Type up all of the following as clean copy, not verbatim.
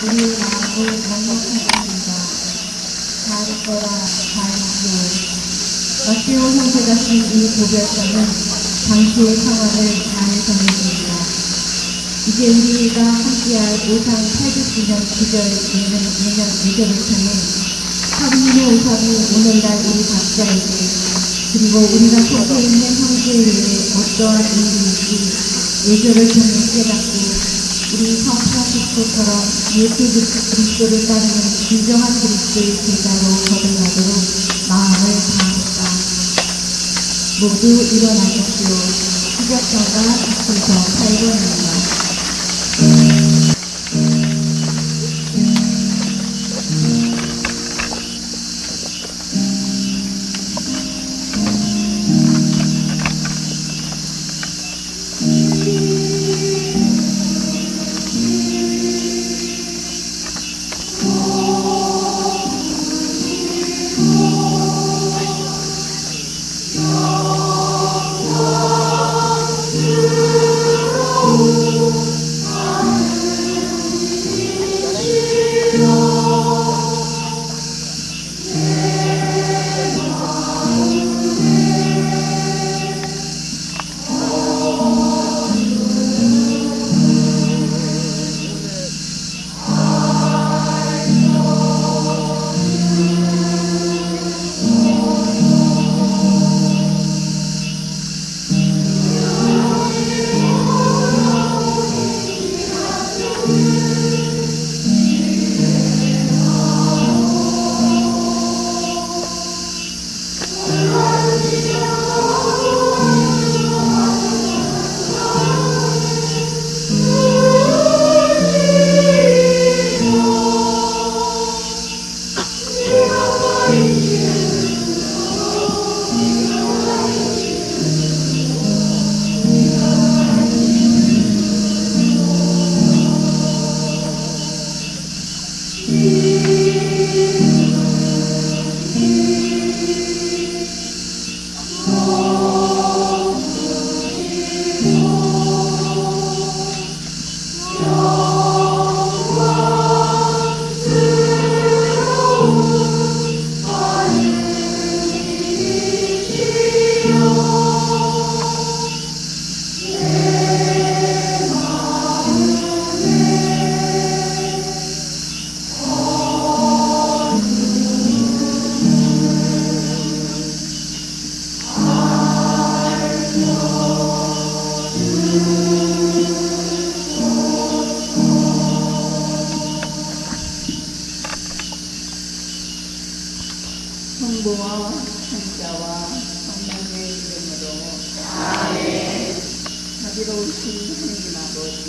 우리 마음을 넉넉하십니다. 잘 있거라 잘있소. 마테오 형제가 쓴 이 고별장은 당시의 상황을 잘 전해줍니다. 이제 우리가 함께할 오상 800주년 기절 예절을 통해 하느님의 오상이 오늘날 우리 각자에게 그리고 우리가 속해 있는 형제에 의해 어떠한 의미인지 예절을 통해 깨닫고 우리 성 프란시스코처럼 예수 그리스도를 따르는 진정한 그리스도의 제자로 거듭나도록 마음을 다합니다. 모두 일어나십시오. 시작전과 이순서 8번입니다. 성부와 성자와 성령의 이름으로 아멘. 자비로우신 하느님 아버지,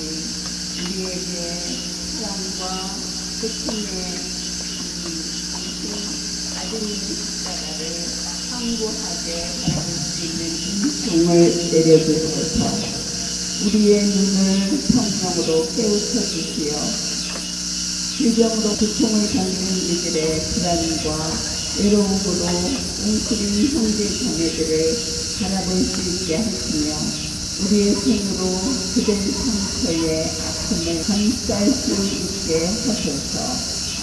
우리에게 사랑과 끝임의 당신 아드님의 십자가를 항구하게 바라볼 수 있는 은총을 내려주소서. 우리의 눈을 성령으로 깨우쳐 주시어 질병으로 고통을 받는 이들의 불안과 외로움으로 웅크린 형제 자매들을 바라볼 수 있게 하시며 우리의 손으로 그들 상처의 아픔을 감쌀 수 있게 하소서.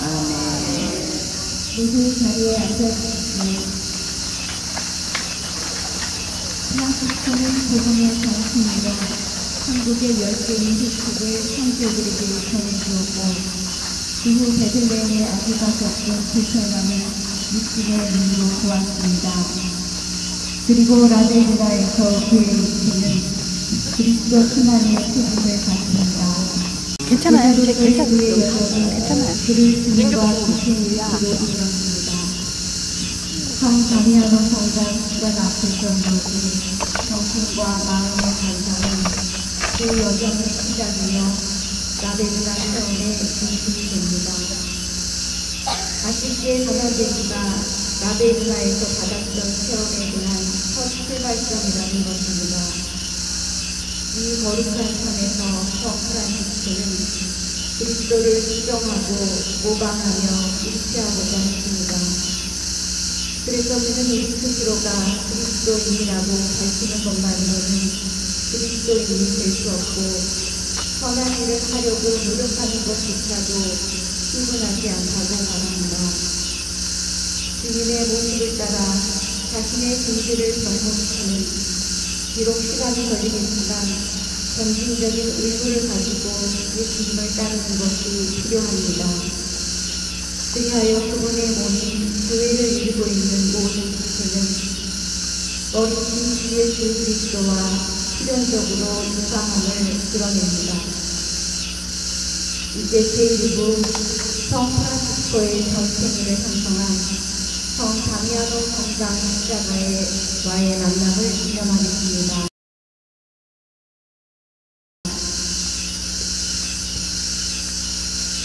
아멘. 모두 자리에 앉아주시고 프란시스코는 복음의 정신으로 한국의 10개의 희축을 성도들에게 전해주었고 이후 베들레헴에 아기가 겪은 불편함을 믿음의 눈으로 보았습니다. 그리고 라베르나에서 그의 육체는 그리스도 순환의 책임을 받습니다. 괜찮아요. 그의 여정은 괜찮아요. 그를 주님과 구신 일치로 이뤘습니다. 성 다미아노 성당 수단 앞에서 이루어진 정신과 마음의 반성은 그 여정의 시작이며 라베르나 체험의 중심이 됩니다. 아쉽게 전화제기가 라베르나에서 받았던 체험에 대한 첫 출발점이라는 것입니다. 이 거룩한 산에서 성 프란시스코는 그리스도를 수정하고 모방하며 일치하고자 했습니다. 그래서 그는 우리 스스로가 그리스도인이라고 밝히는 것만으로는 그리스도인이 될 수 없고 선한 일을 하려고 노력하는 것조차도 출근하지 않다고 바랍니다. 주님의 모습을 따라 자신의 존재를 변호시키는 비록 시간이 걸리겠지만 점진적인 의무를 가지고 예수님을 따르는 것이 필요합니다. 그리하여 그분의 몸이 교회를 이루고 있는 모든 지체는 어리신 주 예수 그리스도와 필연적으로 유사함을 드러냅니다. 이제 제1부 성프란치스코의 전생일을 형성한 성 다미아노 성당 십자가와의 만남을 기념하겠습니다.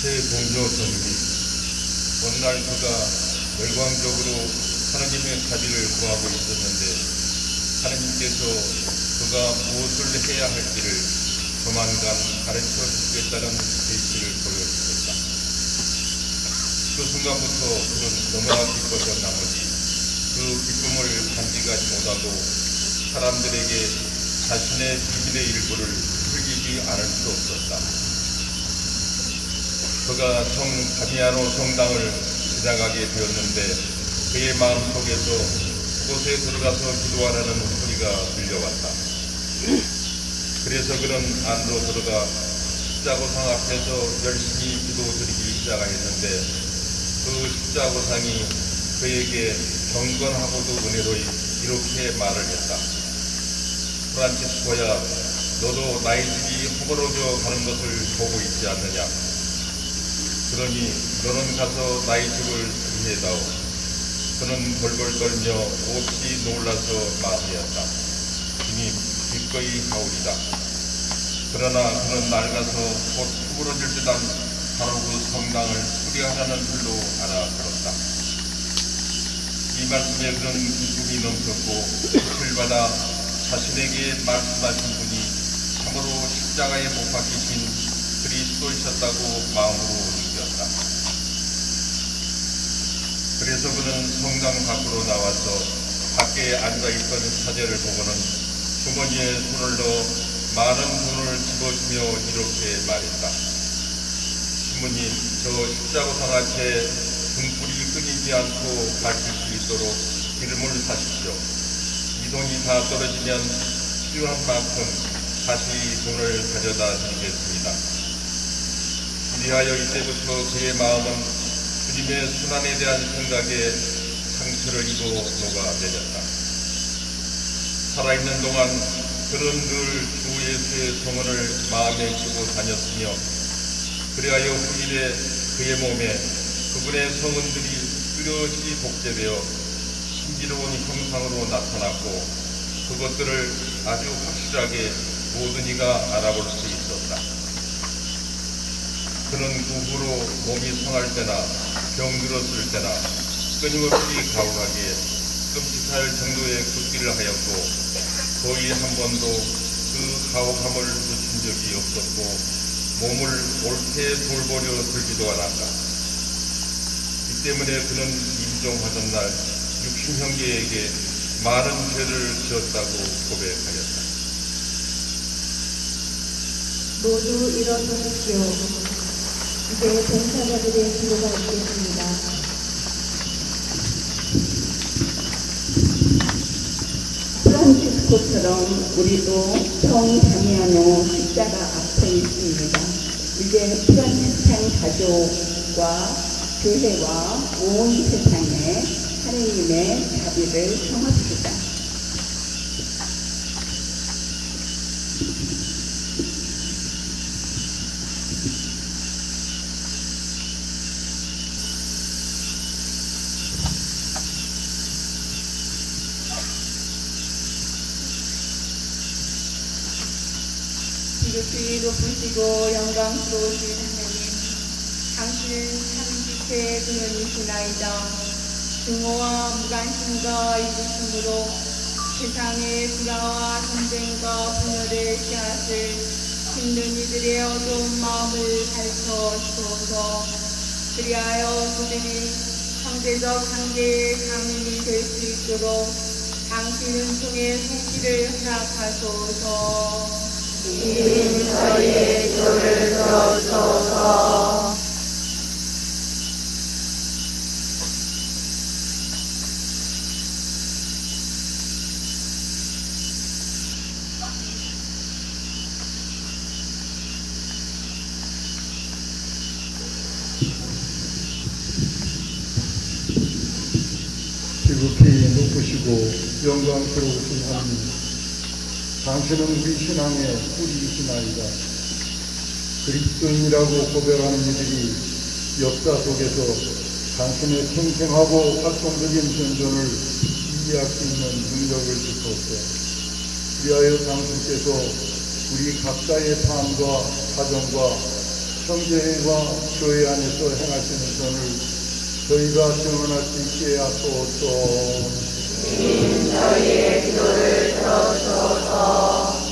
최봉조 선생님, 어느 날 그가 열광적으로 하나님의 자비를 구하고 있었는데 하나님께서 그가 무엇을 해야 할지를 조만간 가르쳐 주겠다는 계시를 보여주셨다. 그 순간부터 그는 너무나 기뻤던 나머지 그 기쁨을 간직하지 못하고 사람들에게 자신의 비밀의 일부를 흘리지 않을 수 없었다. 그가 성 다미아노 성당을 시작하게 되었는데 그의 마음속에서 그곳에 들어가서 기도하라는 소리가 들려왔다. 그래서 그는 안으로 들어가 십자고상 앞에서 열심히 기도드리기 시작했는데 그 십자고상이 그에게 경건하고도 은혜로이 이렇게 말을 했다. 프란치스코야, 너도 나의 집이 허물어져 가는 것을 보고 있지 않느냐? 그러니 너는 가서 나의 집을 수리해다오. 그는 벌벌 떨며 몹시 놀라서 말하였다. 주님, 기꺼이 하오리다. 그러나 그는 낡아서 곧 허물어질 듯한 바로 그 성당을 수리하라는 줄로 알아들었다. 이 말씀에 그는 기쁨이 넘쳤고 빛을 받아 자신에게 말씀하신 분이 참으로 십자가에 못 박히신 그리스도이셨다고 마음으로 느꼈다. 그래서 그는 성당 밖으로 나와서 밖에 앉아있던 사제를 보고는 주머니에 손을 넣어 많은 돈을 집어주며 이렇게 말했다. 신부님, 저 십자고상 앞에 등불이 끊이지 않고 밝힐 수 있도록 기름을 사십시오. 이 돈이 다 떨어지면 필요한 만큼 다시 돈을 가져다 드리겠습니다. 이리하여 이때부터 그의 마음은 주님의 순환에 대한 생각에 상처를 입어 녹아내렸다. 살아있는 동안 그는 늘 주 예수의 성원을 마음에 쥐고 다녔으며 그리하여 후일에 그의 몸에 그분의 성은들이 뚜렷이 복제되어 신비로운 형상으로 나타났고 그것들을 아주 확실하게 모든 이가 알아볼 수 있었다. 그는 그 후로 몸이 상할 때나 병들었을 때나 끊임없이 가혹하게 끔찍할 정도의 걷기를 하였고 거의 한 번도 그 가혹함을 늦춘 적이 없었고 몸을 옳게 돌보려 들지도 않았다. 이 때문에 그는 임종하던 날 육신형제에게 많은 죄를 지었다고 고백하였다. 모두 일어서십시오. 이제 봉사자들의 기도가 있겠습니다. 프란치스코처럼 우리도 성 다미아노 십자가 앞에 있습니다. 이제 프란치스칸 가족과 교회와 온 세상에 하느님의 자비를 청합시다. 지극히 높으시고 영광스러우신 하나님, 당신은 참 빛의 근원이시나이다. 증오와 무관심과 이기심으로 세상의 불화와 전쟁과 분열의 씨앗을 힘든 이들의 어두운 마음을 밝혀주소서. 그리하여 그들이 상대적 관계의 강인이 될 수 있도록 당신은 통해 성실을 허락하소서. 주님, 저희의 기도를 들어주소서. 지극히 높으시고 영광스러우신 하나님, 당신은 우리 신앙의 뿌리이시나이다. 그리스도인이라고 고백하는 이들이 역사 속에서 당신의 생생하고 활동적인 전전을 이해할 수 있는 능력을 주소서. 그리하여 당신께서 우리 각자의 삶과 가정과 형제와 교회 안에서 행하시는 전을 저희가 증언할 수 있게 하소서. 저희의 기도를 들어주소서.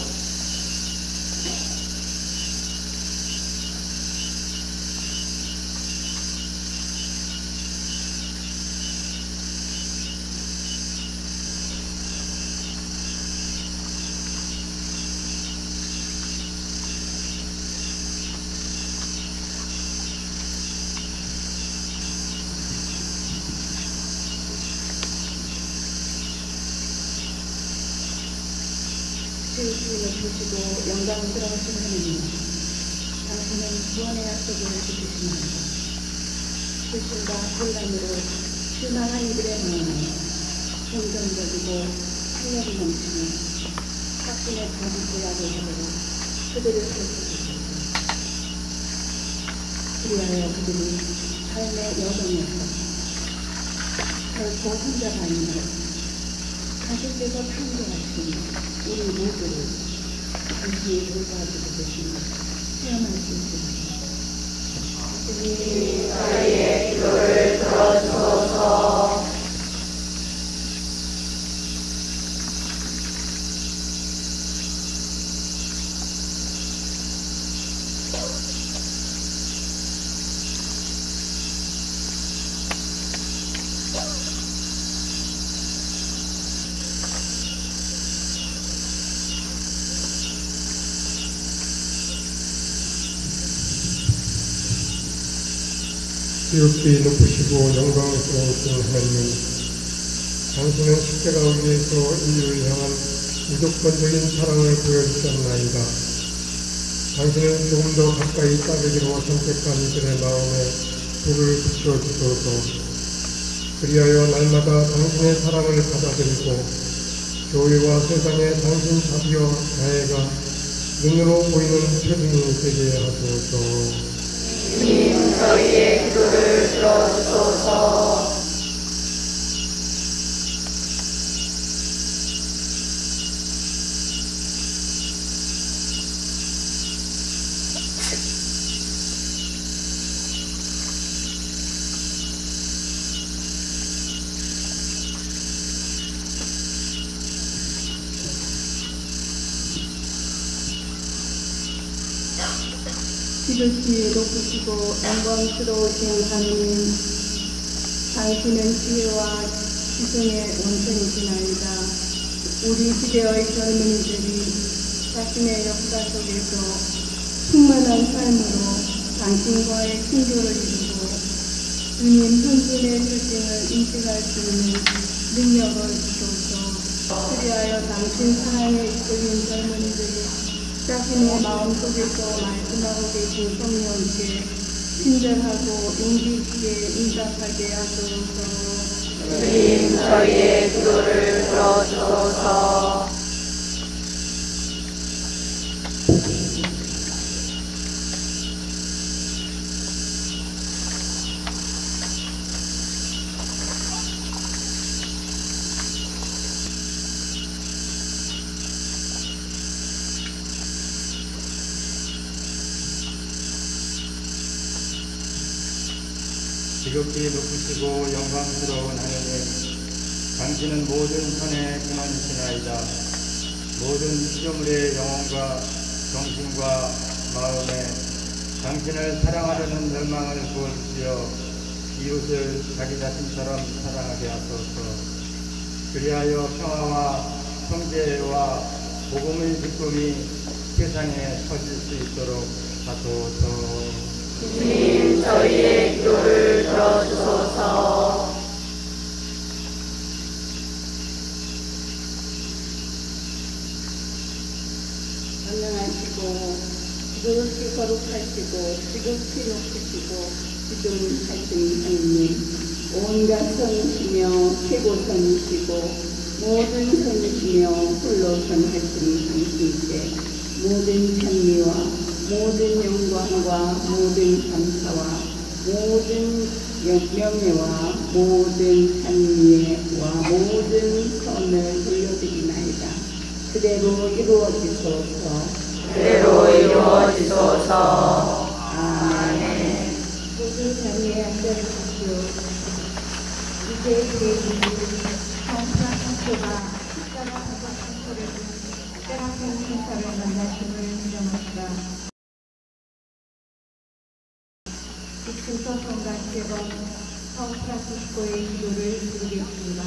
지으시고 높으시고 영광스러우신 하나님, 당신은 구원의 약속을 지키시나이다. 불신과 혼란으로 실망한 이들의 마음에 긍정적이고 활력이 넘치는 확신의 다지 약을 하고 그들을 살펴주소서. 그리하여 그들이 삶의 여정에서 결코 혼자가 아니라 당신께서 창조하신 우리 모두를 당신이 돌봐주고 계시는 체험할 수 있습니다. 저희의 기도를 들어주소서. 지극히 높으시고 영광스러우신 하나님, 당신은 십자가 위에서 인류를 향한 무조건적인 사랑을 보여주셨나이다. 당신은 조금 더 가까이 따르기로 선택한 이들의 마음에 불을 붙여주소서. 그리하여 날마다 당신의 사랑을 받아들이고 교회와 세상에 당신 자비와 자애가 눈으로 보이는 표징이 되게 하소서. 주님, 저희의 기도를 들어주소서. 지극히 높으시고 영광스러우신 하나님, 당신은 지혜와 지성의 원천이시나이다. 우리 시대의 젊은이들이 자신의 역사 속에서 충만한 삶으로 당신과의 친교를 이루고 주님 현존의 실증을 인식할 수 있는 능력을 주소서. 그리하여 당신 사랑에 이끌린 젊은이들이 자신의 마음속에서 말씀하고 계신 성령께 친절하고 용기 있게 응답하게 하소서. 주님, 저희의 기도를 들어주소서. 지극히 높으시고 영광스러운 하나님, 당신은 모든 선의 근원이시나이다. 모든 피조물의 영혼과 정신과 마음에 당신을 사랑하려는 열망을 부어주시어 이웃을 자기 자신처럼 사랑하게 하소서. 그리하여 평화와 성제와 복음의 기쁨이 세상에 퍼질 수 있도록 하소서. 주님, 저희의 기도를 들어주소서. 전능하시고 지극히 거룩하시고 지극히 높으시고 지금 하신 하나님, 온갖 선이시며 최고선이시고 모든 선이시며 홀로 선하시니 당신께 모든 찬미와 모든 영광과 모든 감사와 모든 명예와 모든 찬미와 모든 선을 돌려드리나이다. 그대로 이루어지소서. 그대로 이루어지소서. 아멘. 모두 자리에 앉아주십시오. 이제 제2부 성프란시스코가 십자가 사건 선포를 세라핀 신사를 만나심을 인정합니다. 이순서 성가 7번 성프란시스코의 기도를 드리겠습니다.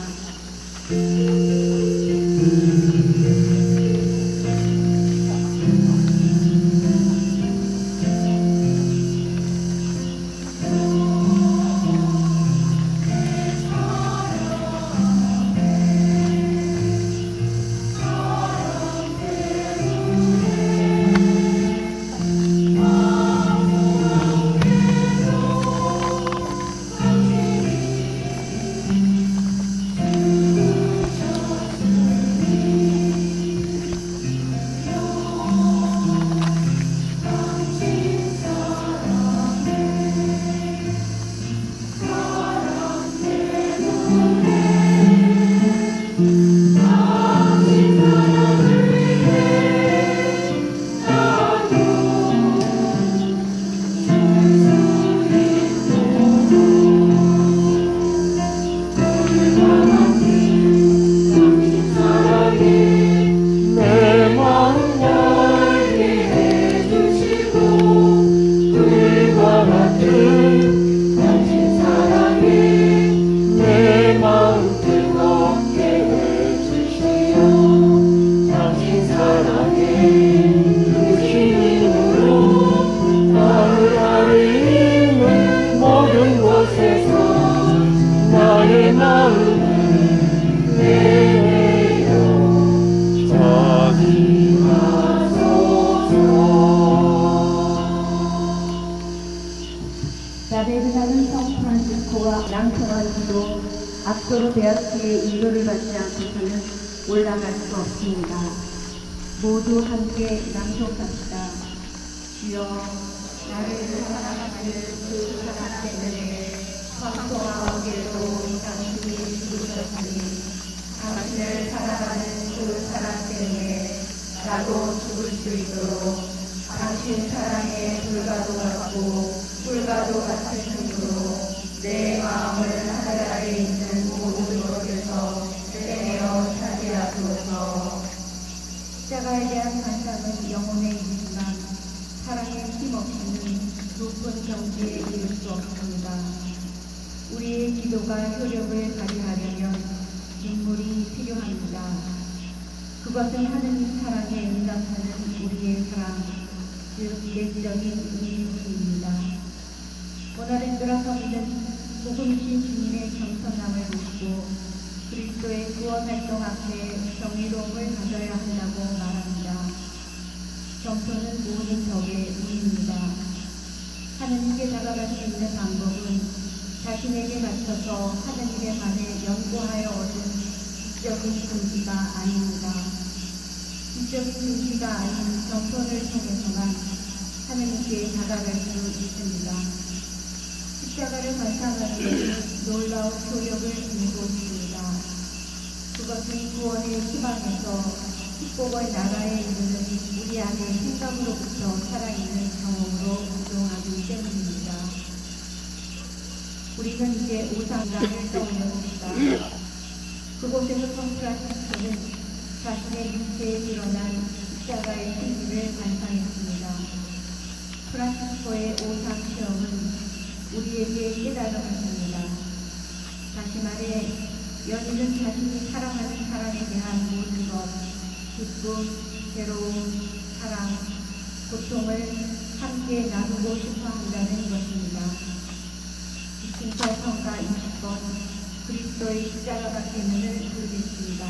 라베르나는 성프란시스코와 낭성한 기도 앞서로 대학교의 인도를 받지 않고서는 올라갈 수 없습니다. 모두 함께 낭송합시다. 주여 나를 사랑하는 그 사랑 때문에 황소와 어깨로 당신이 죽으셨으니 당신을 사랑하는 그 사랑 때문에 나도 죽을 수 있도록 당신 사랑에 불가도 같고 불가도 같은 힘으로 내 마음을 하늘 아래 있는 모든 것에서 떼내어 차지하소서. 십자가에 대한 관심은 영혼에 있지만 사랑의 힘 없이는 높은 경지에 이를 수 없습니다. 우리의 기도가 효력을 발휘하려면 인물이 필요합니다. 그것은 하느님 사랑에 응답하는 우리의 사랑, 즉 내적인 의지입니다. 모나렌드라 서민은 복음이신 주님의 겸손함을 묻고 그리스도의 구원활동 앞에 정의로움을 가져야 한다고 말합니다. 겸손은 모든 덕의 의입니다. 하느님께 다가갈 수 있는 방법은 자신에게 맞춰서 하느님에 관해 연구하여 얻은 지적인 금지가 아닙니다. 지적인 금지가 아닌 겸손을 통해서만 하느님께 다가갈 수 있습니다. 십자가를 관상하는 것은 놀라운 효력을 지니고 있습니다. 그것은 구원의 희망에서 축복의 나라에 이르는 우리 안의 생각으로부터 살아있는 경험으로 운동하기 때문입니다. 우리는 이제 오상당을 떠올렸습니다. 그곳에서 성프란시스코는 자신의 육체에 드러난 십자가의 진리를 관상했습니다. 프란시스코의 오상 체험은 우리에게 깨달음을 줍니다. 다시 말해 연인은 자신이 사랑하는 사람에 대한 모든 것, 기쁨, 괴로움, 사랑, 고통을 함께 나누고 싶어 한다는 것입니다. 이순서 성가 20번 그리스도의 십자가 밖에 눈을 부르겠습니다.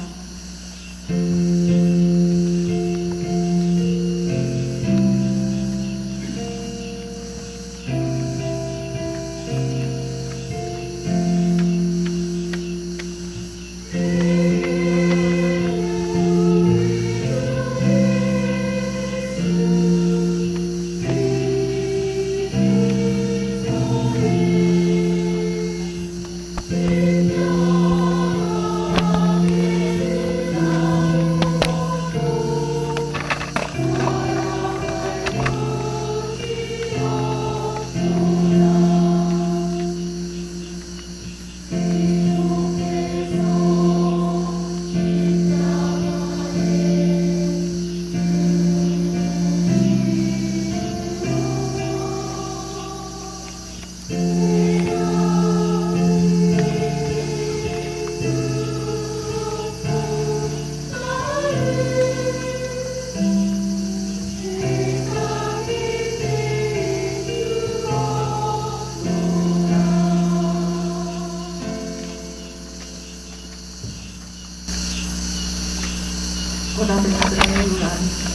고다베스에 의한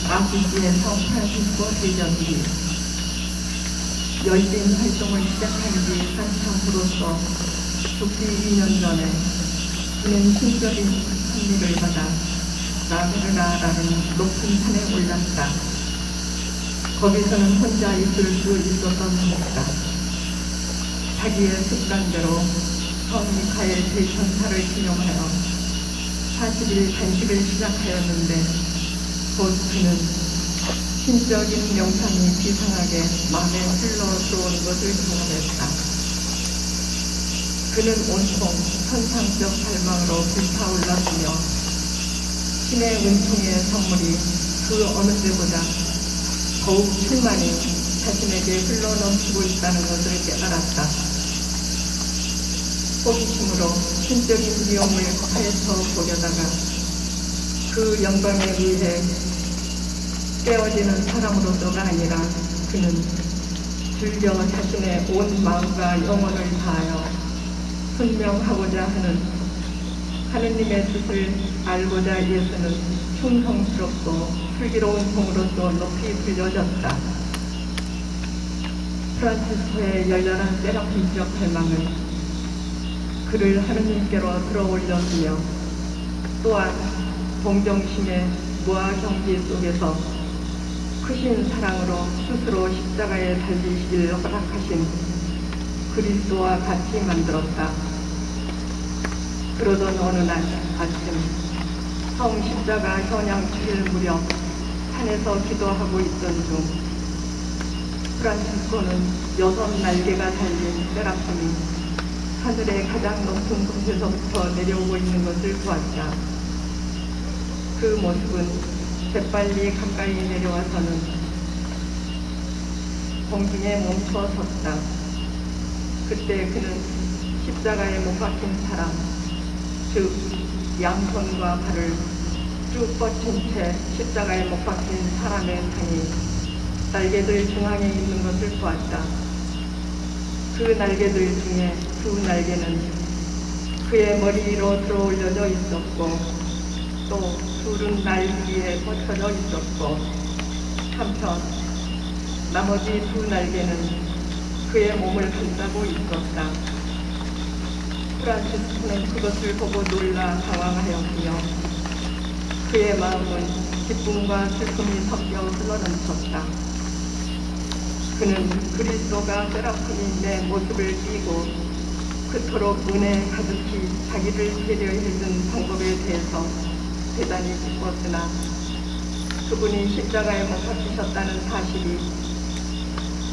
아시지의 성 프란시스코 대전이 열띤 활동을 시작한 지 한참으로써 죽기 2년 전에 그는 신적인 승리를 받아 라베르나라는 높은 산에 올랐다. 거기서는 혼자 있을 수 있었던 것이다. 자기의 습관대로 성 미카엘 대천사를 기념하여 40일 단식을 시작하였는데 곧 그는 신적인 명상이 비상하게 마음에 흘러 들어오는 것을 경험했다. 그는 온통 선상적 갈망으로 불타올랐으며 신의 은총의 선물이 그 어느 때보다 더욱 충만히 자신에게 흘러넘치고 있다는 것을 깨달았다. 호기심으로 신적인 위험을 파헤쳐 보려다가 그 영광에 의해 깨어지는 사람으로서가 아니라 그는 즐겨 자신의 온 마음과 영혼을 다하여 분명하고자 하는 하느님의 뜻을 알고자 애쓰는 충성스럽고 슬기로운 종으로서 높이 불려졌다. 프란치스코의 열렬한 세라핌적 갈망은 그를 하느님께로 들어올렸으며 또한 동정심의 무아 경지 속에서 크신 사랑으로 스스로 십자가에 달리시길 허락하신 그리스도와 같이 만들었다. 그러던 어느 날 아침 성 십자가 현양 7일 무렵 산에서 기도하고 있던 중 프란치스코는 6날개가 달린 세라핌이 하늘의 가장 높은 곳에서부터 내려오고 있는 것을 보았다. 그 모습은 재빨리 가까이 내려와서는 공중에 멈춰 섰다. 그때 그는 십자가에 못 박힌 사람, 즉 양손과 발을 쭉 뻗친 채 십자가에 못 박힌 사람의 상이 날개들 중앙에 있는 것을 보았다. 그 날개들 중에 두 날개는 그의 머리 위로 들어올려져 있었고 또 둘은 날 위에 뻗쳐져 있었고 한편 나머지 두 날개는 그의 몸을 감싸고 있었다. 프란치스코는 그것을 보고 놀라 당황하였으며 그의 마음은 기쁨과 슬픔이 섞여 흘러넘쳤다. 그는 그리스도가 세라핌인 내 모습을 띠고 그토록 은혜 가득히 자기를 배려해준 방법에 대해서 대단히 기뻤으나 그분이 십자가에 못 박히셨다는 사실이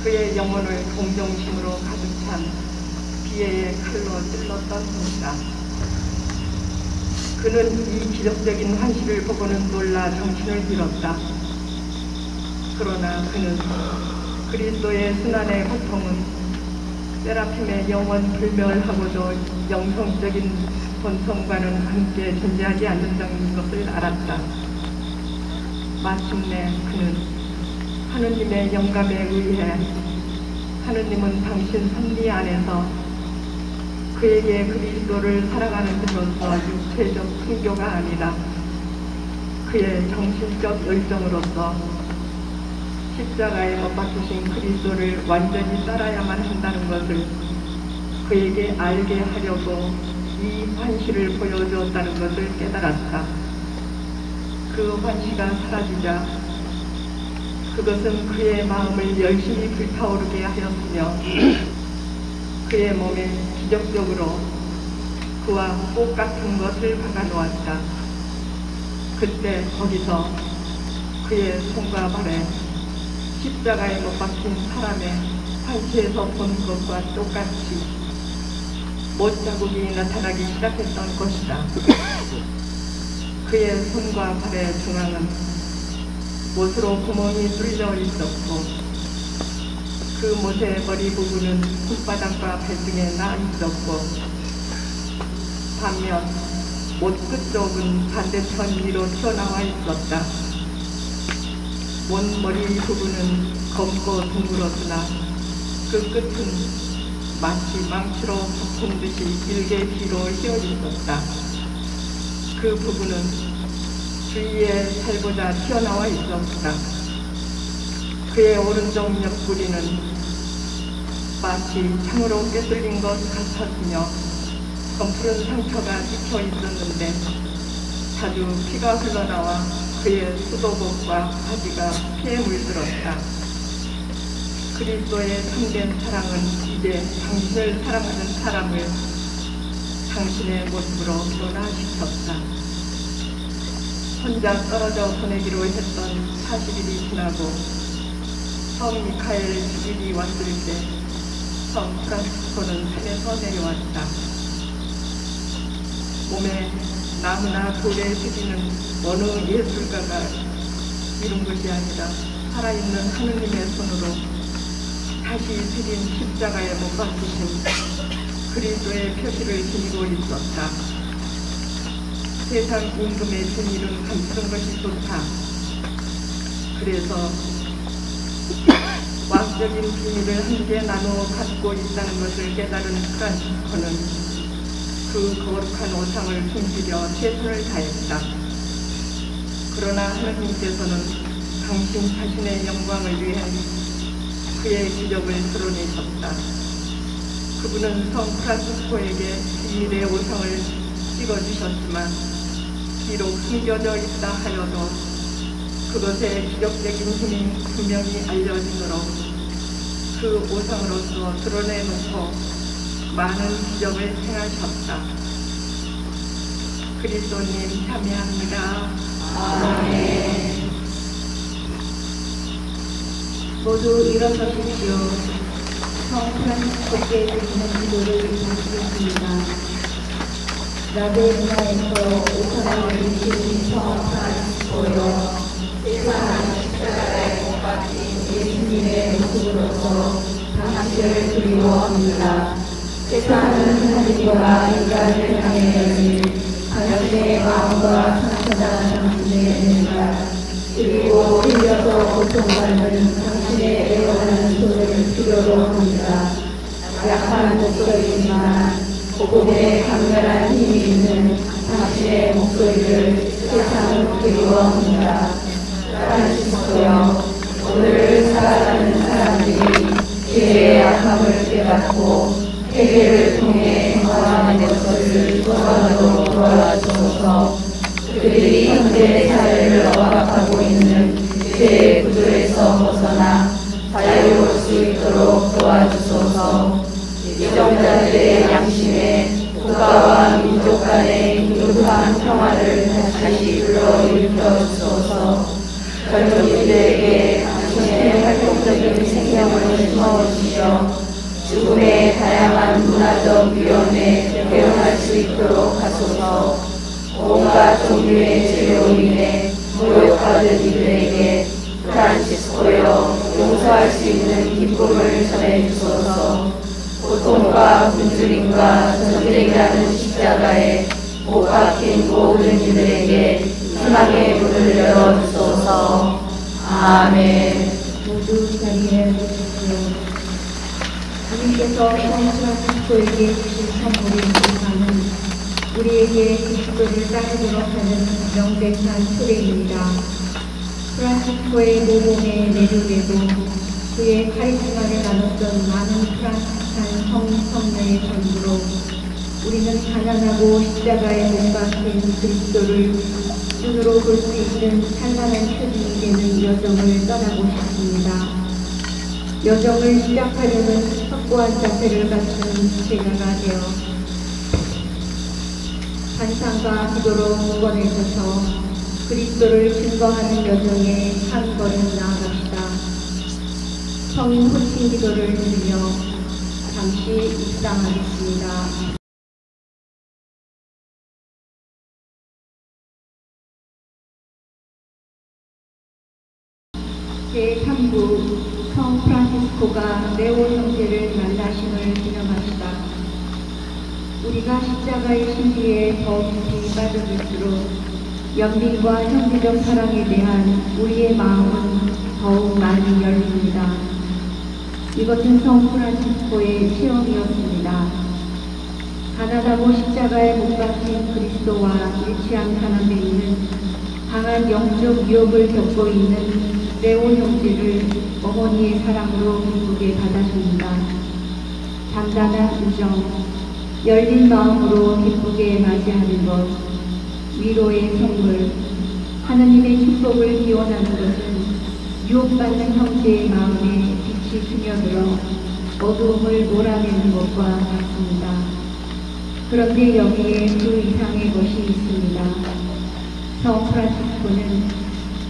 그의 영혼을 동정심으로 가득 찬 비애의 칼로 찔렀던 것이다. 그는 이 기적적인 환시를 보고는 놀라 정신을 잃었다. 그러나 그는 그리스도의 순환의 고통은 세라핌의 영원 불멸하고도 영성적인 본성과는 함께 존재하지 않는다는 것을 알았다. 마침내 그는 하느님의 영감에 의해 하느님은 당신 섭리 안에서 그에게 그리스도를 살아가는 것으로서 육체적 순교가 아니라 그의 정신적 열정으로서 십자가에 못 박히신 그리스도를 완전히 따라야만 한다는 것을 그에게 알게 하려고 이 환시를 보여주었다는 것을 깨달았다. 그 환시가 사라지자 그것은 그의 마음을 열심히 불타오르게 하였으며 그의 몸에 기적적으로 그와 꽃 같은 것을 박아놓았다. 그때 거기서 그의 손과 발에 십자가에 못 박힌 사람의 환시에서 본 것과 똑같이 못자국이 나타나기 시작했던 것이다. 그의 손과 발의 중앙은 못으로 구멍이 뚫려 있었고 그 못의 머리 부분은 손바닥과 발등에 나 있었고 반면 못 끝쪽은 반대편 위로 튀어나와 있었다. 못 머리 부분은 검고 둥글었으나 그 끝은 마치 망치로 붙은 듯이 길게 뒤로 휘어 있었다. 그 부분은 주위에 살보다 튀어나와 있었다. 그의 오른쪽 옆구리는 마치 창으로 꿰뚫린 것 같았으며 검푸른 상처가 찍혀 있었는데 자주 피가 흘러나와 그의 수도복과 바지가 피에 물들었다. 그리스도의 참된 사랑은 이제 당신을 사랑하는 사람을 당신의 모습으로 변화시켰다. 혼자 떨어져 보내기로 했던 40일이 지나고 성 미카엘 주일이 왔을 때 성 프란시스코는 산에서 내려왔다. 몸에 나무나 돌에 새기는 어느 예술가가 이룬 것이 아니라 살아있는 하느님의 손으로 다시 새긴 십자가에 못 박히신 그리스도의 표시를 지니고 있었다. 세상 임금의 진리를 감추는 것이 좋다. 그래서 왕적인 비밀을 함께 나누어 갖고 있다는 것을 깨달은 프란시스코는 그 거룩한 오상을 숨기려 최선을 다했다. 그러나 하느님께서는 당신 자신의 영광을 위해 그의 기적을 드러내셨다. 그분은 성 프란시스코에게 비밀의 오상을 찍어주셨지만 비록 숨겨져 있다 하여도 그것의 기적적인 힘이 분명히 알려지므로 그 오상으로서 드러내놓고 많은 기적을 행하셨다. 그리스도님 참여합니다. 아멘. 모두 일어서십시오. 성 프란시스코께 드리는 기도를 드리겠습니다. 라베르나에서 오사를 이루신 성 프란시스코여, 세상 십자가에 못 박힌 예수님의 모습으로서 당신을 그리워합니다. 세상은 하나님과 인간을 향해 열린 당신의 마음과 상처난 당신의 은혜가, 그리고 흘려서 고통받는 당신의 애원하는 손을 필요로 합니다. 약한 목소리지만 복음에 강렬한 힘이 있는 당신의 목소리를 세상은 그리워합니다. 프란시스코여, 오늘 살아가는 사람들이 죄의 약함을 깨닫고 회개를 통해 변화하는 것을 소망으로 도와주소서. 그들이 현대 사회를 억압하고 있는 죄의 구조에서 벗어나 자유로울 수 있도록 도와주소서. 예정자들의 양심에 국가와 민족 간의 긴급한 평화를 다시 불러일으켜 주소서. 젊은이들에게 당신의 활동적인 생명을 심어주시어 죽음의 다양한 문화적 위험에 대응할 수 있도록 하소서. 온갖 종류의 죄로 인해 모욕받은 이들에게 프란시스코여, 용서할 수 있는 기쁨을 전해주소서. 고통과 굶주림과 전쟁이라는 십자가에 못 박힌 모든 이들에게 희망의 문을 열어주소서. 아멘. 모두 자리에 보십시오. 주님께서 성 프란시스코에게 주신 선물인 우상은 우리에게 그리스도를 따르도록 하는 명백한 표례입니다. 프란시스코의 모범에 내륙에도 그의 카리스마를 나눴던 많은 프란시스칸 성녀의 전부로 우리는 가난하고 십자가에 못 박힌 그리스도를 눈으로 볼 수 있는 찬란한 표징이 되는 여정을 떠나고 싶습니다. 여정을 시작하려는 확고한 자세를 갖춘 제자가 되어 반상과 기도로 굳건해져서 그리스도를 증거하는 여정에 한 걸음 나아갑시다. 성인 호칭 기도를 드리며 잠시 입상하겠습니다. 제3부 성 프란시스코가 레오 형제를 만나심을 기념합시다. 우리가 십자가의 신비에 더 깊이 빠져들수록 연민과 형제적 사랑에 대한 우리의 마음은 더욱 많이 열립니다. 이것은 성 프란시스코의 체험이었습니다. 가난하고 십자가에 못 박힌 그리스도와 일치한 사람에게는 강한 강한 영적 위협을 겪고 있는 레오 형제를 어머니의 사랑으로 기쁘게 받아줍니다. 단단한 우정, 열린 마음으로 기쁘게 맞이하는 것, 위로의 선물, 하느님의 축복을 기원하는 것은 유혹받는 형제의 마음에 빛이 스며들어 어두움을 몰아내는 것과 같습니다. 그런데 여기에 그 이상의 것이 있습니다. 성 프란치스코는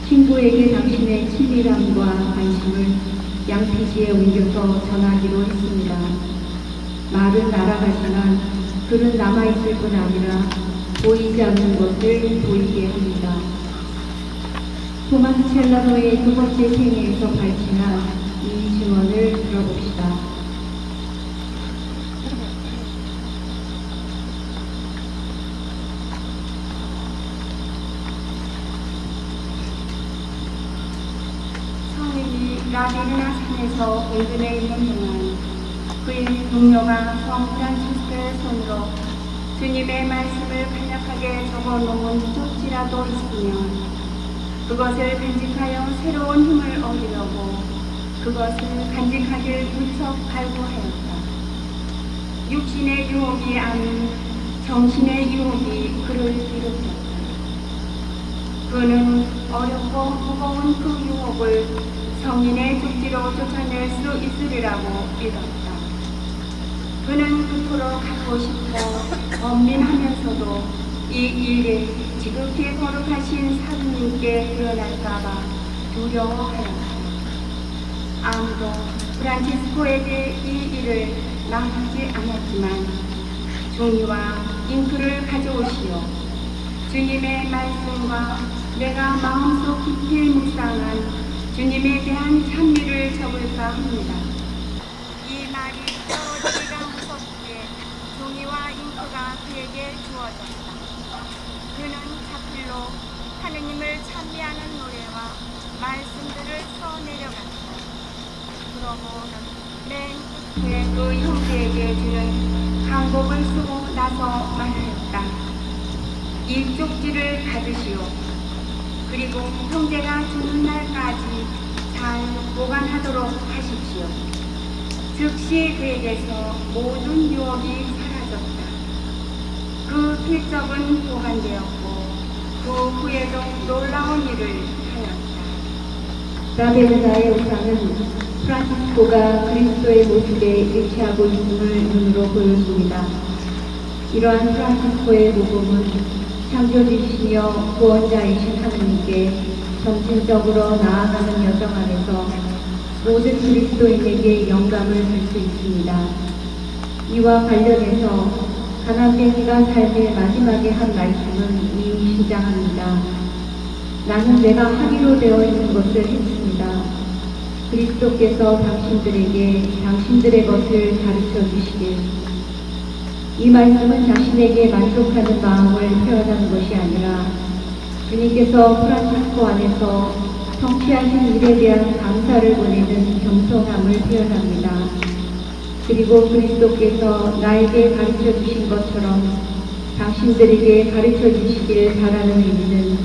친구에게 당신의 친밀함과 관심을 양피지에 옮겨서 전하기로 했습니다. 말은 날아가지만 글은 남아있을 뿐 아니라 보이지 않는 것을 보이게 합니다. 토마스 첼라노의 두 번째 생애에서 발견한 이 증언을 들어봅시다. 성인이 라비르나 산에서 은근에 있는 동안 그의 동료가 성 프란치스코의 손으로 주님의 말씀을 간략하게 적어놓은 쪽지라도 있으면 그것을 간직하여 새로운 힘을 얻으려고 그것을 간직하길 무척 갈구하였다. 육신의 유혹이 아닌 정신의 유혹이 그를 비롯했다. 그는 어렵고 무거운 그 유혹을 성인의 쪽지로 쫓아낼 수 있으리라고 믿었다. 그는 그토록 가고 싶어 번민하면서도 이 일을 지극히 거룩하신 사부님께 드러날까봐 두려워하였다. 아무도 프란치스코에게 이 일을 말하지 않았지만 종이와 잉크를 가져오시오. 주님의 말씀과 내가 마음속 깊이 묵상한 주님에 대한 찬미를 적을까 합니다. 이 말이 떨어지기가 무섭게 종이와 잉크가 그에게 주어졌다. 그는 자필로 하느님을 찬미하는 노래와 말씀들을 써내려갔다. 그러고는 맨 끝에 그 형제에게 주는 항복을 쓰고 나서 말하였다. 이 쪽지를 받으시오. 그리고 형제가 주는 날까지 잘 보관하도록 하십시오. 즉시 그에게서 모든 유혹이 사라졌다. 그 필적은 보관되었고 그 후에도 놀라운 일을 하였다. 라베르나의 우상은 프란치스코가 그리스도의 모습에 일치하고 있음을 눈으로 보여줍니다. 이러한 프란치스코의 모범은 창조주시며 구원자이신 하느님께 점진적으로 나아가는 여정 안에서 모든 그리스도인에게 영감을 줄 수 있습니다. 이와 관련해서 가난뱅이가 삶의 마지막에 한 말씀은 이유시장합니다. 나는 내가 하기로 되어 있는 것을 했습니다. 그리스도께서 당신들에게 당신들의 것을 가르쳐 주시길. 이 말씀은 자신에게 만족하는 마음을 표현하는 것이 아니라 주님께서 프란치스코 안에서 성취하신 일에 대한 감사를 보내는 겸손함을 표현합니다. 그리고 그리스도께서 나에게 가르쳐 주신 것처럼 당신들에게 가르쳐 주시길 바라는 의미는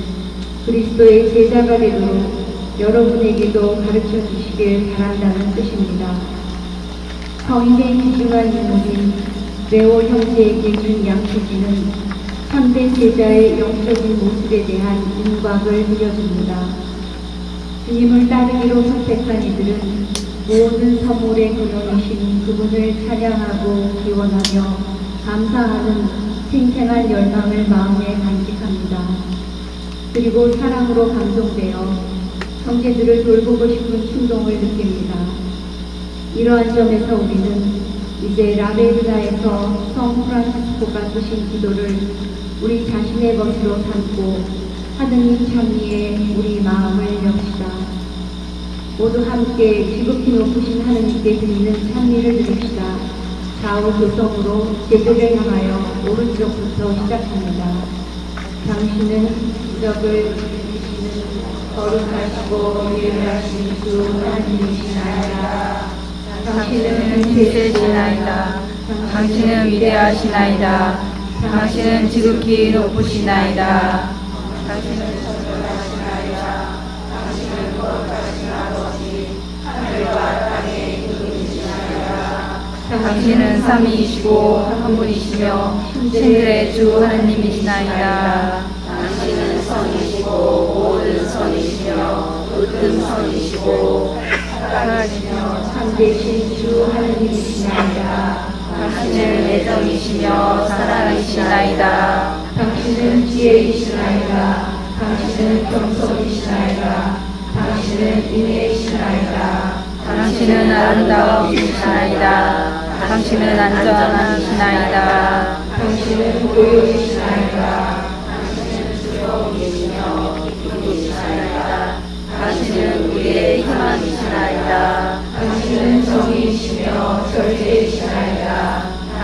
그리스도의 제자가 되도록 여러분에게도 가르쳐 주시길 바란다는 뜻입니다. 성인의 귀중한 인물인 레오 형제에게 준 양초지는 참된 제자의 영적인 모습에 대한 윤곽을 그려줍니다. 주님을 따르기로 선택한 이들은 모든 선물의 근원이신 그분을 찬양하고 기원하며 감사하는 생생한 열망을 마음에 간직합니다. 그리고 사랑으로 감동되어 형제들을 돌보고 싶은 충동을 느낍니다. 이러한 점에서 우리는 이제 라베르나에서 성 프란치스코가 쓰신 기도를 우리 자신의 것으로 삼고 하느님 찬미에 우리 마음을 엽시다. 모두 함께 지극히 높으신 하느님께 드리는 찬미를 드립시다. 좌우 교성으로 제교를 향하여 오른쪽부터 시작합니다. 당신은 기적을 이루시는 거룩하시고 위대하신 주 하나님이시나이다. 당신은 빛이시나이다. 당신은 위대하시나이다. 당신은 지극히 높으시나이다. 당신은 당신은 삼위이시고 한 분이시며 신들의 주 하느님이시나이다. 당신은 선이시고 모든 선이시며 으뜸 선이시고 살아계시며 참되신 주 하느님이시나이다. 당신은 애정이시며 사랑이시나이다. 당신은 지혜이시나이다. 당신은 경솔이시나이다. 당신은 인애이시나이다. 당신은 아름다움이시나이다. 당신은 안전하시나이다. 당신은 고요이시나이다. 당신은 두려움이시며 기쁨이시나이다. 당신은 우리의 희망이시나이다. 당신은 정의이시며 절제이시나이다.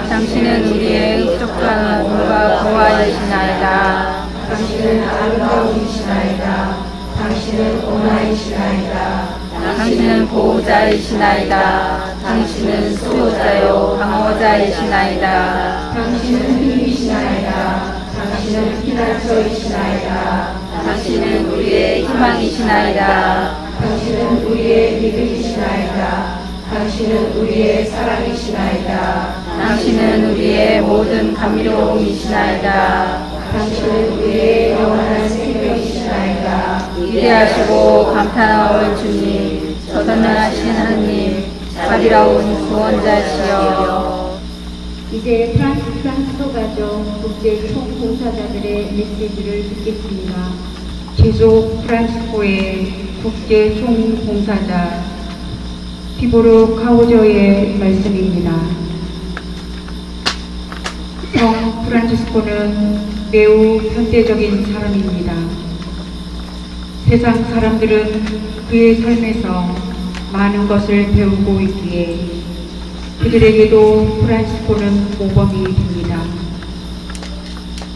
당신은 우리의 흡족한 몸과 보화이시나이다. 당신은 아름다움이시나이다. 당신은 온화이시나이다. 당신은 보호자이시나이다. 당신은 수호자요 방어자이시나이다. 당신은 힘이시나이다. 당신은 피난처이시나이다. 당신은 우리의 희망이시나이다. 당신은 우리의 믿음이시나이다. 당신은 우리의 사랑이시나이다. 당신은 우리의 모든 감미로움이시나이다. 당신은 우리의 영원한 생명이시나이다. 위대하시고 감탄하올 주님, 전능하신 하느님, 자비로운 구원자시여. 이제 프랑스도 가족 국제 총봉사자들의 메시지를 듣겠습니다. 제조 프란시스코의 국제 총봉사자 티보르 카우저의 말씀입니다. 성 프란시스코는 매우 현대적인 사람입니다. 세상 사람들은 그의 삶에서 많은 것을 배우고 있기에 그들에게도 프란시스코는 모범이 됩니다.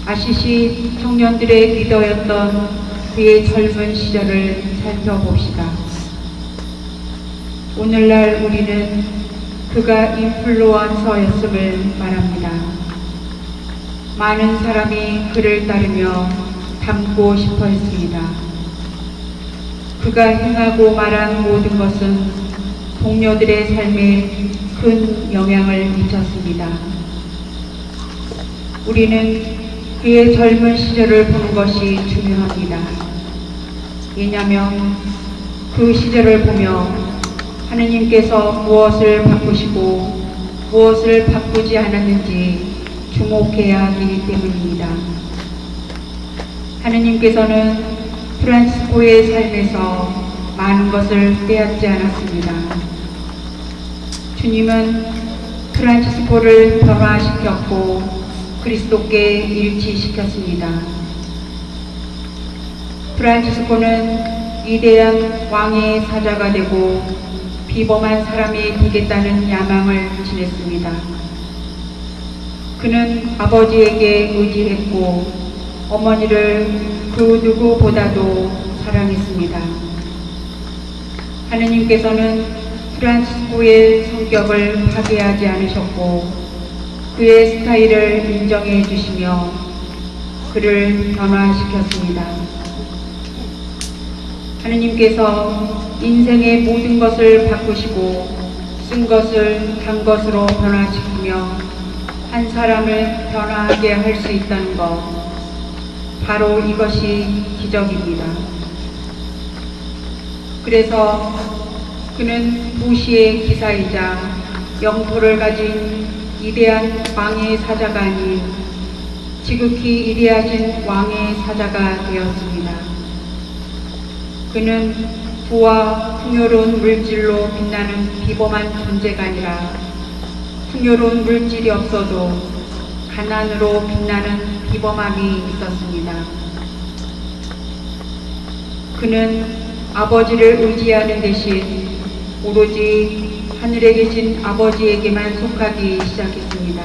아시시 청년들의 리더였던 그의 젊은 시절을 살펴봅시다. 오늘날 우리는 그가 인플루언서였음을 말합니다. 많은 사람이 그를 따르며 닮고 싶어 했습니다. 그가 행하고 말한 모든 것은 동료들의 삶에 큰 영향을 미쳤습니다. 우리는 그의 젊은 시절을 보는 것이 중요합니다. 왜냐하면 그 시절을 보며 하느님께서 무엇을 바꾸시고 무엇을 바꾸지 않았는지 주목해야 하기 때문입니다. 하느님께서는 프란시스코의 삶에서 많은 것을 빼앗지 않았습니다. 주님은 프란시스코를 변화시켰고 그리스도께 일치시켰습니다. 프란시스코는 위대한 왕의 사자가 되고 비범한 사람이 되겠다는 야망을 지녔습니다. 그는 아버지에게 의지했고 어머니를 그 누구보다도 사랑했습니다. 하느님께서는 프란시스코의 성격을 파괴하지 않으셨고 그의 스타일을 인정해 주시며 그를 변화시켰습니다. 하느님께서 인생의 모든 것을 바꾸시고 쓴 것을 단 것으로 변화시키며 한 사람을 변화하게 할 수 있다는 것, 바로 이것이 기적입니다. 그래서 그는 도시의 기사이자 영토를 가진 위대한 왕의 사자가 아닌 지극히 위대하신 왕의 사자가 되었습니다. 그는 부와 풍요로운 물질로 빛나는 비범한 존재가 아니라 풍요로운 물질이 없어도 가난으로 빛나는 비범함이 있었습니다. 그는 아버지를 의지하는 대신 오로지 하늘에 계신 아버지에게만 속하기 시작했습니다.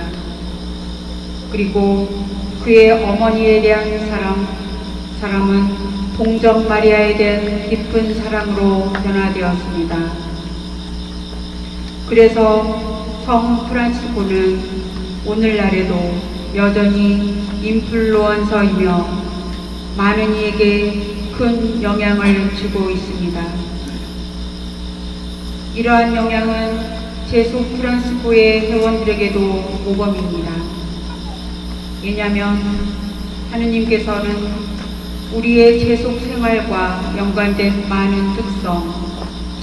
그리고 그의 어머니에 대한 사랑은 동정 마리아에 대한 깊은 사랑으로 변화되었습니다. 그래서 성 프란시스코는 오늘날에도 여전히 인플루언서이며 많은 이에게 큰 영향을 주고 있습니다. 이러한 영향은 제속 프란시스코의 회원들에게도 모범입니다. 왜냐하면 하느님께서는 우리의 제속 생활과 연관된 많은 특성,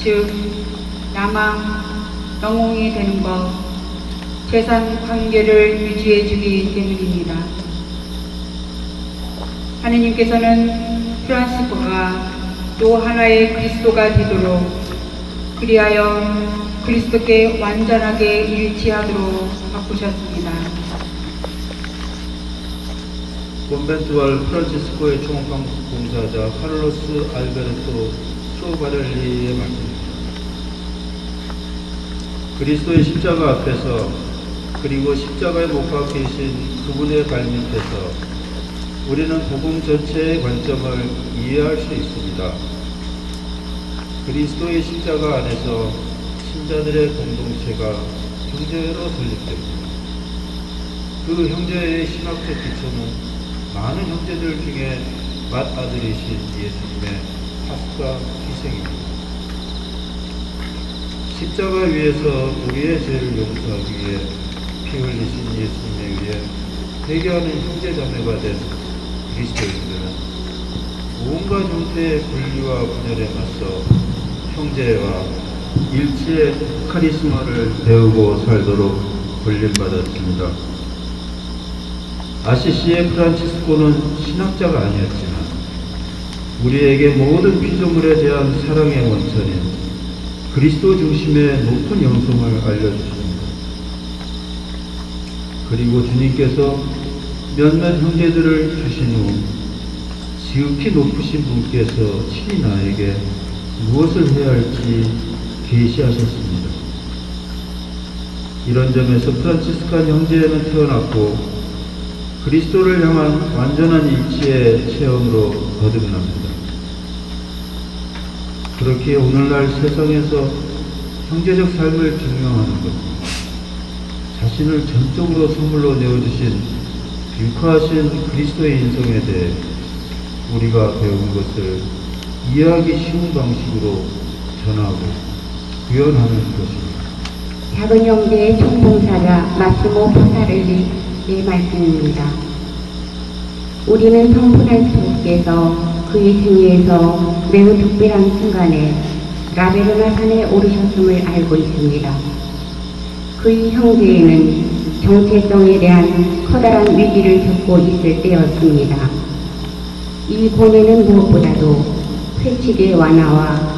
즉 남아 영웅이 되는 것, 재산 관계를 유지해 주기 때문입니다. 하느님께서는 프란시스코가 또 하나의 그리스도가 되도록, 그리하여 그리스도께 완전하게 일치하도록 바꾸셨습니다. 콘벤투알 프란치스코의 총방공사자 카를로스 알베르토 소바렐리의 말씀입니다. 그리스도의 십자가 앞에서, 그리고 십자가에 못 박혀 계신 그분의 발밑에서 우리는 복음 전체의 관점을 이해할 수 있습니다. 그리스도의 십자가 안에서 신자들의 공동체가 형제로 설립됩니다. 그 형제의 신학적 기초는 많은 형제들 중에 맏아들이신 예수님의 파스카 희생입니다. 십자가 위에서 우리의 죄를 용서하기 위해 피 흘리신 예수님에 의해 회개하는 형제자매가 된 그리스도인들은 온갖 형태의 분리와 분열에 맞서 형제와 일치의 카리스마를 배우고 살도록 훈련받았습니다. 아시시의 프란치스코는 신학자가 아니었지만 우리에게 모든 피조물에 대한 사랑의 원천인 그리스도 중심의 높은 영성을 알려주십니다. 그리고 주님께서 몇몇 형제들을 주신 후 지극히 높으신 분께서 친히 나에게 무엇을 해야 할지 계시하셨습니다. 이런 점에서 프란치스칸 형제는 태어났고 그리스도를 향한 완전한 일치의 체험으로 거듭납니다. 그렇게 오늘날 세상에서 형제적 삶을 증명하는 것, 자신을 전적으로 선물로 내어주신 율파하신 그리스도의 인성에 대해 우리가 배운 것을 이해하기 쉬운 방식으로 전하고 구현하는 것입니다. 작은 형제의 총봉사자 마시모 포타렐리의 말씀입니다. 우리는 성부 프란치스코께서 그의 생애에서 매우 특별한 순간에 라베르나 산에 오르셨음을 알고 있습니다. 그의 형제에는 정체성에 대한 커다란 위기를 겪고 있을 때였습니다. 이 고뇌는 무엇보다도 회칙의 완화와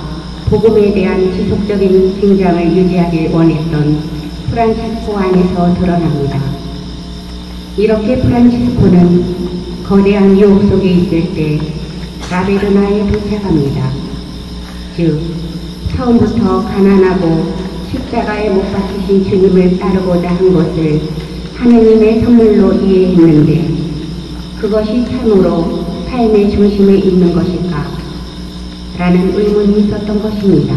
복음에 대한 지속적인 성장을 유지하길 원했던 프란치스코 안에서 드러납니다. 이렇게 프란치스코는 거대한 유혹 속에 있을 때 라베르나에 도착합니다. 즉, 처음부터 가난하고 십자가에 못 박히신 주님을 따르고자 한 것을 하느님의 선물로 이해했는데 그것이 참으로 삶의 중심에 있는 것일까? 라는 의문이 있었던 것입니다.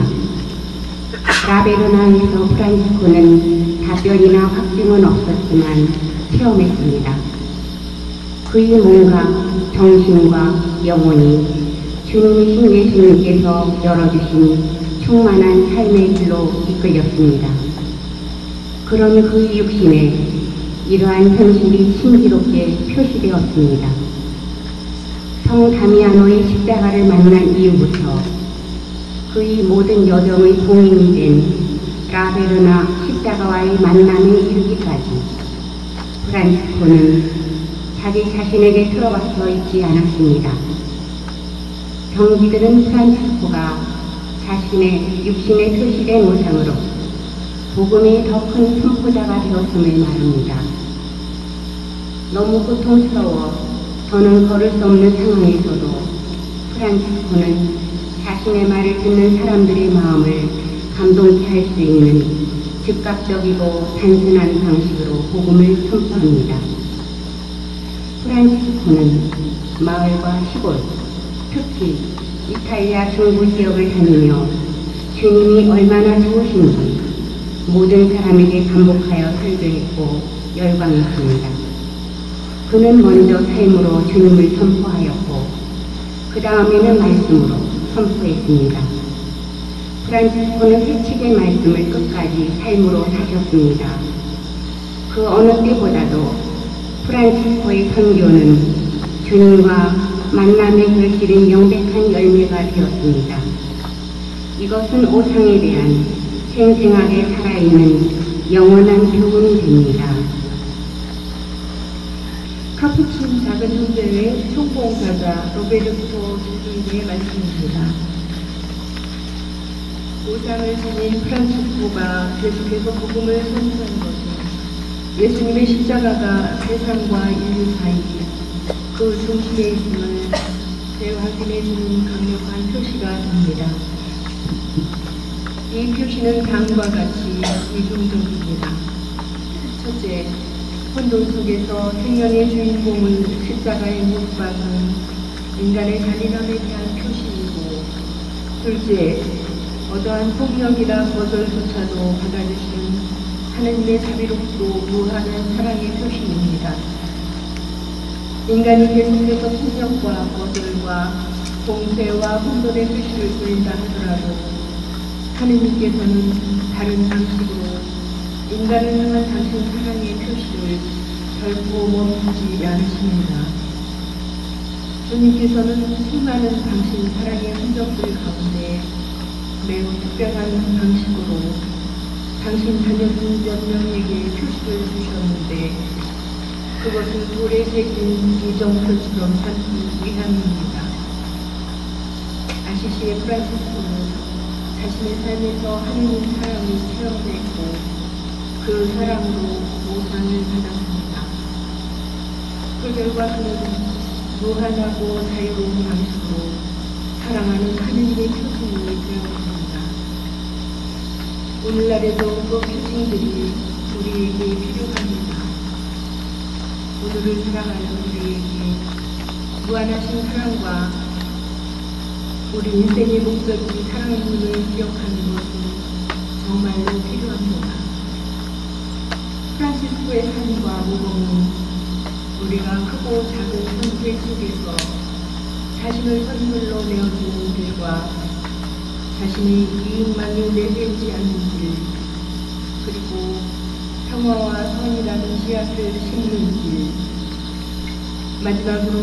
라베르나에서 프란치스코는 답변이나 확증은 없었지만 체험했습니다. 그의 몸과 정신과 영혼이 주님이신 예수님께서 열어주신 충만한 삶의 길로 이끌렸습니다. 그런 그의 육신에 이러한 현실이 신비롭게 표시되었습니다. 성 다미아노의 십자가를 만난 이후부터 그의 모든 여정의 봉인이 된 라베르나 십자가와의 만남에 이르기까지 프란치스코는 자기 자신에게 틀어박혀 있지 않았습니다. 경지들은 프란치스코가 자신의 육신에 표시된 우상으로 복음의 더 큰 선포자가 되었음을 말합니다. 너무 고통스러워 더는 걸을 수 없는 상황에서도 프란치스코는 자신의 말을 듣는 사람들의 마음을 감동케 할 수 있는 즉각적이고 단순한 방식으로 복음을 선포합니다. 프란치스코는 마을과 시골, 특히 이탈리아 중부 지역을 다니며 주님이 얼마나 좋으신지 모든 사람에게 반복하여 설교했고 열광했습니다. 그는 먼저 삶으로 주님을 선포하였고 그 다음에는 말씀으로 선포했습니다. 프란치스코는 회칙의 말씀을 끝까지 삶으로 사셨습니다. 그 어느 때보다도 프란치스코의 선교는 주님과 만남의 결실인 명백한 열매가 되었습니다. 이것은 오상에 대한 생생하게 살아있는 영원한 교훈이 됩니다. 카푸친 작은 형제의 총봉사자 로베르토 주주인의 말씀입니다. 오상을 지닌 프란치스코가 계속해서 복음을 선포한 것은 예수님의 십자가가 세상과 인류 사이 그 중심에 있음을 재확인해주는 강력한 표시가 됩니다. 이 표시는 다음과 같이 이중적입니다. 첫째, 혼돈 속에서 생명의 주인공을 십자가에 못 박은 인간의 잔인함에 대한 표시이고, 둘째, 어떠한 폭력이나 거절조차도 받아주시는 하느님의 자비롭고 무한한 사랑의 표시입니다. 인간이 계속해서 폭력과 거절과 공세와 혼돈의 표시를 보인다 하더라도 하느님께서는 다른 방식으로 인간을 향한 당신 사랑의 표시를 결코 멈추지 않으십니다. 주님께서는 수많은 당신 사랑의 흔적들 가운데 매우 특별한 방식으로 당신 자녀들 몇 명에게 표시를 주셨는데 그것은 돌에 새긴 이정표처럼 삼기 위함입니다. 아시시의 프란치스코는 자신의 삶에서 하느님 사랑을 체험했고 그 사랑으로 보상을 받았습니다. 그 결과 그는 무한하고 자유로운 방식으로 사랑하는 하느님의 표징이 되었습니다. 오늘날에도 그 표징들이 우리에게 필요합니다. 오늘을 사랑하는 우리에게 무한하신 사랑과 우리 인생의 목적이 사랑임을 기억하는 것은 정말로 필요합니다. 프란치스코의 삶과 모범은 우리가 크고 작은 선택 속에서 자신을 선물로 내어주는 길과 자신의 이익만을 내세우지 않는 길, 그리고 평화와 선이라는 씨앗을 심는 길, 마지막으로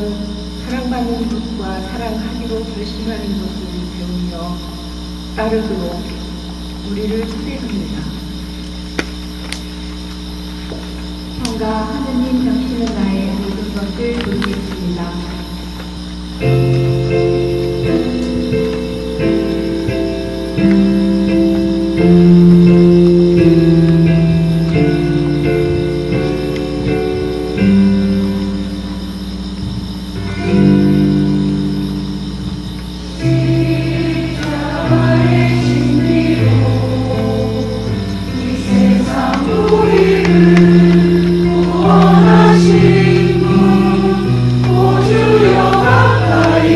사랑받는 것과 사랑하기로 결심하는 것을 배우며 따르도록 우리를 초대합니다. 성가 하느님 당신은 나의 모든 것을 돌리겠습니다. 구원하신 분, 오 주여 가까이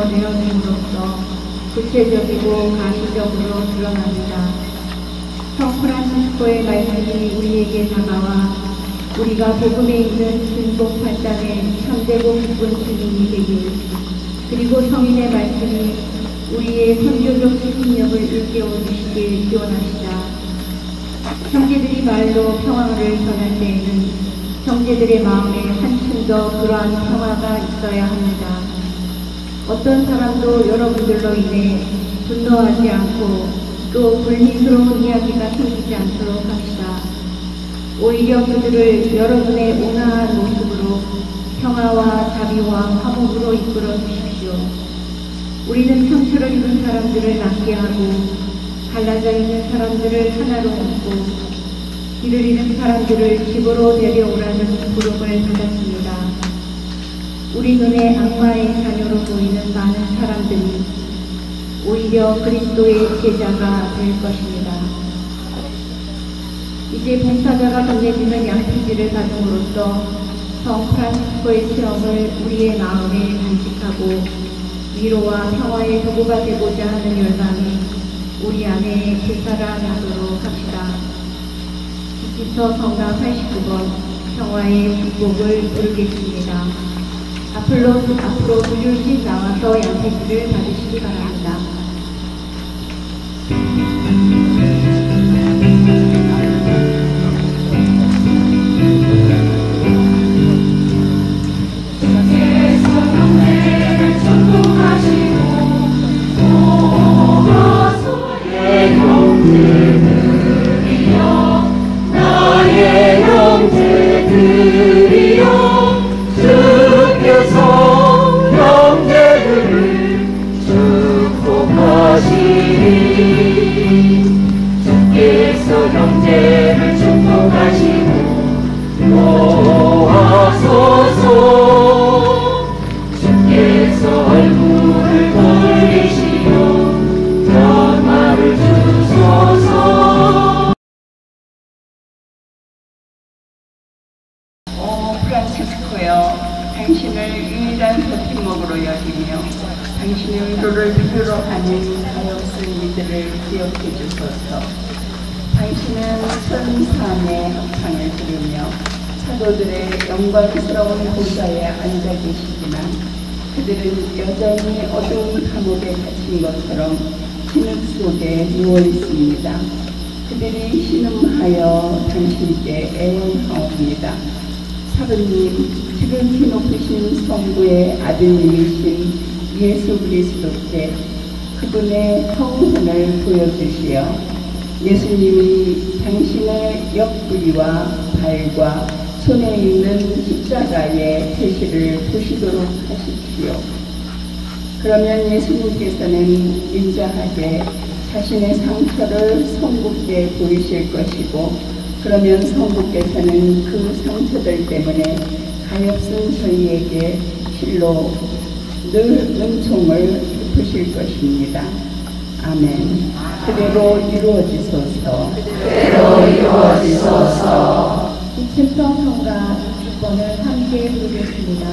내어줌으로써 구체적이고 가시적으로 드러납니다. 성 프란시스코의 말씀이 우리에게 다가와 우리가 복음에 있는 중복 발단의 참되고 기쁜 증인이 되길, 그리고 성인의 말씀이 우리의 선교적 추진력을 일깨워 주시길 기원하시다. 형제들이 말로 평화를 전할 때에는 형제들의 마음에 한층 더 그러한 평화가 있어야 합니다. 어떤 사람도 여러분들로 인해 분노하지 않고 또 불미스러운 이야기가 생기지 않도록 합시다. 오히려 그들을 여러분의 온화한 모습으로 평화와 자비와 화목으로 이끌어 주십시오. 우리는 상처를 입은 사람들을 낫게 하고 갈라져 있는 사람들을 하나로 묶고 길을 잃은 사람들을 집으로 데려오라는 부름을 받았습니다. 우리 눈에 악마의 자녀로 보이는 많은 사람들이 오히려 그리스도의 제자가 될 것입니다. 이제 봉사자가 건네주는 양피지를 받음으로써 성 프란시스코의 체험을 우리의 마음에 간직하고 위로와 평화의 도구가 되고자 하는 열망이 우리 안에 되살아나도록 합시다. 지지서 성가 89번 평화의 축복을 부르겠습니다. 앞으로 두 줄씩 나와서 양피지를 받으시기 바랍니다. 프란시스코여, 당신을 유일한 버팀목으로 여기며 당신의 위로를 필요로 하는 가엾은 이들을 기억해 주소서. 당신은 선산의 합창을 들으며 사도들의 영광스러운 보좌에 앉아 계시지만 그들은 여전히 어두운 감옥에 갇힌 것처럼 진흙 속에 누워 있습니다. 그들이 신음하여 당신께 애원하옵니다. 사부님, 지극히 높으신 성부의 아들님이신 예수 그리스도께 그분의 성훈을 보여주시어 예수님이 당신의 옆구리와 발과 손에 있는 십자가의 표시를 보시도록 하십시오. 그러면 예수님께서는 인자하게 자신의 상처를 성부께 보이실 것이고 그러면 성부께서는 그 상처들 때문에 가엾은 저희에게 실로 늘 은총을 베푸실 것입니다. 아멘. 그대로 이루어지소서. 그대로 이루어지소서. 이층성 성가 60번을 함께 부르겠습니다.